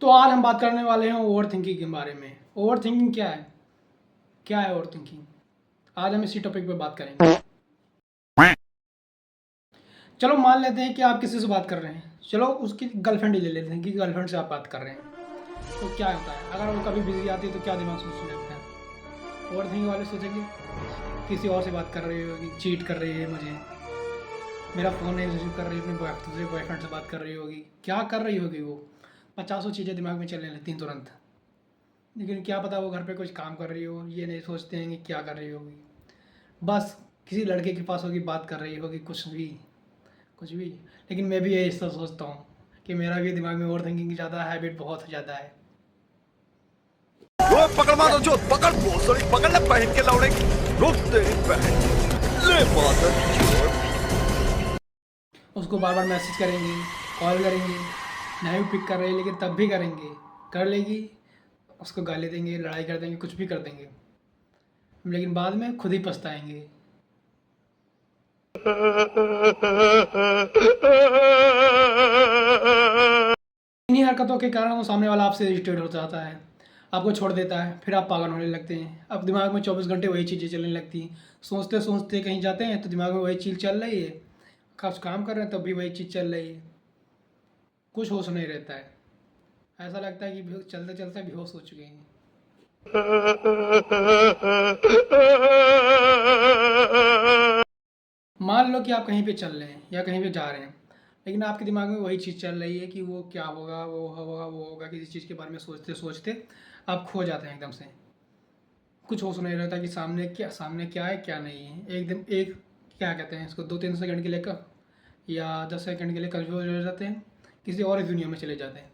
तो आज हम बात करने वाले हैं ओवर थिंकिंग के बारे में। ओवर थिंकिंग क्या है? क्या है ओवर थिंकिंग? आज हम इसी टॉपिक पे बात करेंगे। चलो मान लेते हैं कि आप किसी से बात कर रहे हैं, चलो उसकी गर्लफ्रेंड ही ले लेते हैं कि गर्लफ्रेंड से आप बात कर रहे हैं। तो क्या होता है, अगर वो कभी बिजी आती है तो क्या दिमाग सोचने लगता है? ओवर थिंकिंग वाले सोचेंगे किसी और से बात कर रही होगी, चीट कर रही है मुझे, मेरा फ़ोन नहीं रिसीव कर रही, अपने दूसरे बॉयफ्रेंड से बात कर रही होगी, क्या कर रही होगी वो, पचासों चीज़ें दिमाग में चलने लगती हैं तुरंत। लेकिन क्या पता वो घर पे कुछ काम कर रही हो, ये नहीं सोचते हैं कि क्या कर रही होगी। बस किसी लड़के के पास होगी, बात कर रही होगी, कुछ भी। लेकिन मैं भी यही सब सोचता हूँ कि मेरा भी दिमाग में ओवर थिंकिंग की ज़्यादा हैबिट बहुत ज़्यादा है। वो पकड़ मारो जो पकड़ भोसड़ी पकड़ ले पहन के लौड़े रुक तेरी बहन ले मादर चोद। उसको बार बार मैसेज करेंगे, कॉल करेंगे, नहीं पिक कर रही लेकिन तब भी करेंगे, कर लेगी, उसको गाली देंगे, लड़ाई कर देंगे, कुछ भी कर देंगे, लेकिन बाद में खुद ही पछताएंगे। इन्हीं हरकतों के कारण वो सामने वाला आपसे इरिटेट हो जाता है, आपको छोड़ देता है, फिर आप पागल होने लगते हैं। अब दिमाग में 24 घंटे वही चीज़ें चलने लगती हैं। सोचते सोचते कहीं जाते हैं तो दिमाग में वही चीज़ चल रही है, कुछ काम कर रहे हैं तब भी वही चीज़ चल रही है, कुछ होश नहीं रहता है। ऐसा लगता है कि चलते चलते बेहोश हो चुके हैं। मान लो कि आप कहीं पे चल रहे हैं या कहीं पे जा रहे हैं, लेकिन आपके दिमाग में वही चीज़ चल रही है कि वो क्या होगा, वो होगा, वो होगा। किसी चीज़ के बारे में सोचते सोचते आप खो जाते हैं एकदम से। कुछ होश नहीं रहता कि सामने क्या है क्या नहीं है। एकदम एक क्या कहते हैं इसको, 2-3 सेकंड के लिए या 10 सेकंड के लिए कंफ्यूज हो जाते हैं, किसी और ही दुनिया में चले जाते हैं।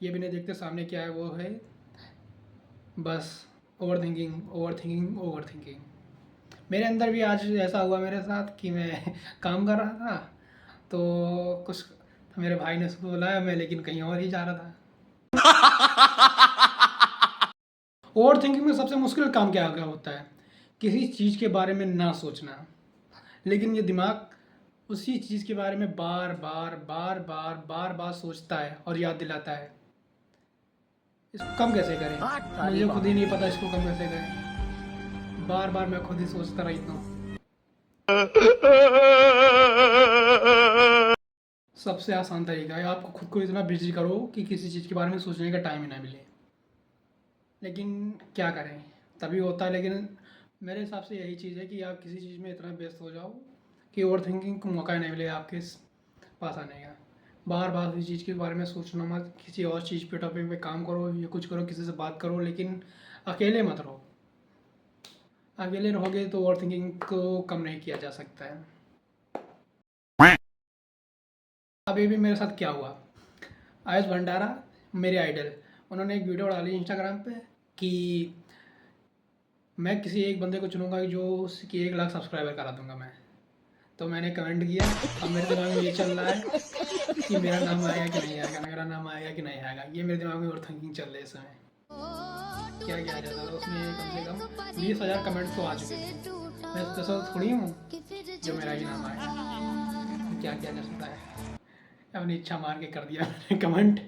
ये भी नहीं देखते सामने क्या है वो है। बस over thinking, over thinking, over thinking. मेरे अंदर भी आज ऐसा हुआ मेरे साथ कि मैं काम कर रहा था, तो कुछ मेरे भाई ने उसको बुलाया, मैं लेकिन कहीं और ही जा रहा था। ओवर थिंकिंग में सबसे मुश्किल काम क्या होता है? किसी चीज़ के बारे में ना सोचना, लेकिन ये दिमाग उसी चीज़ के बारे में बार बार बार बार बार बार सोचता है और याद दिलाता है। इसको कम कैसे करें? मुझे खुद ही नहीं पता इसको कम कैसे करें। बार बार मैं खुद ही सोचता रहता हूँ। सबसे आसान तरीका है, आपको खुद को इतना बिजी करो कि किसी चीज़ के बारे में सोचने का टाइम ही ना मिले। लेकिन क्या करें, तभी होता है। लेकिन मेरे हिसाब से यही चीज़ है कि आप किसी चीज़ में इतना व्यस्त हो जाओ कि ओवर थिंकिंग को मौका ही नहीं मिले आपके पास आने का। बार बार किसी चीज़ के बारे में सोचना मत, किसी और चीज़ पे टॉपिक पे काम करो या कुछ करो, किसी से बात करो, लेकिन अकेले मत रहो। अकेले रहोगे तो ओवर थिंकिंग को कम नहीं किया जा सकता है। अभी भी मेरे साथ क्या हुआ, आयुष भंडारा मेरे आइडल, उन्होंने एक वीडियो डाली इंस्टाग्राम पे कि मैं किसी एक बंदे को चुनूंगा जो उसकी 1 लाख सब्सक्राइबर करा दूंगा मैं। तो मैंने कमेंट किया, अब मेरे दिमाग में ये चल रहा है कि मेरा नाम आएगा कि नहीं आएगा, मेरा नाम आएगा कि नहीं आएगा। ये मेरे दिमाग में ओवर थिंकिंग चल रही है इस समय। क्या किया जाता था उसमें, कम से कम 20,000 कमेंट्स तो आ चुके थे। मैं स्पेशल थोड़ी हूँ जो मेरा ही नाम आएगा। क्या किया जा सकता है, अपनी इच्छा मार के कर दिया मैंने कमेंट।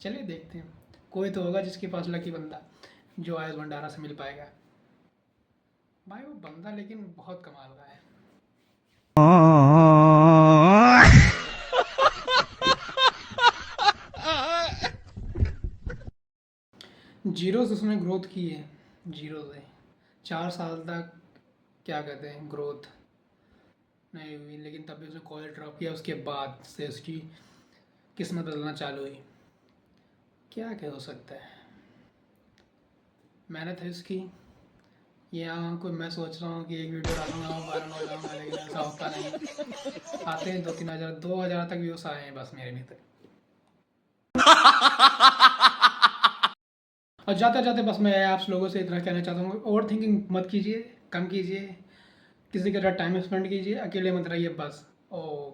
चलिए देखते हैं, कोई तो होगा जिसके पास लकी बंदा जो आयुष भंडारा से मिल पाएगा। भाई वो बंदा लेकिन बहुत कमाल का है। जीरो से उसने ग्रोथ की है, जीरो से 4 साल तक क्या कहते हैं ग्रोथ नहीं हुई, लेकिन तब भी उसने कॉलेज ड्रॉप किया, उसके बाद से उसकी किस्मत बदलना चालू हुई। क्या हो सकता है, मेहनत है उसकी। यहाँ कोई मैं सोच रहा हूँ कि एक वीडियो डालूंगा वायरल हो जाऊंगा, लेकिन ऐसा होता नहीं। आते हैं 2-3 हज़ार तक व्यूज आए हैं बस मेरे भी तक। और जाते जाते बस मैं आप लोगों से इतना कहना चाहता हूँ, ओवर थिंकिंग मत कीजिए, कम कीजिए, किसी के साथ टाइम स्पेंड कीजिए, अकेले मत रहिए बस। ओ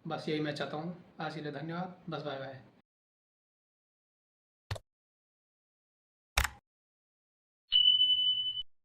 बस यही मैं चाहता हूँ। आज के लिए धन्यवाद, बस बाय बाय।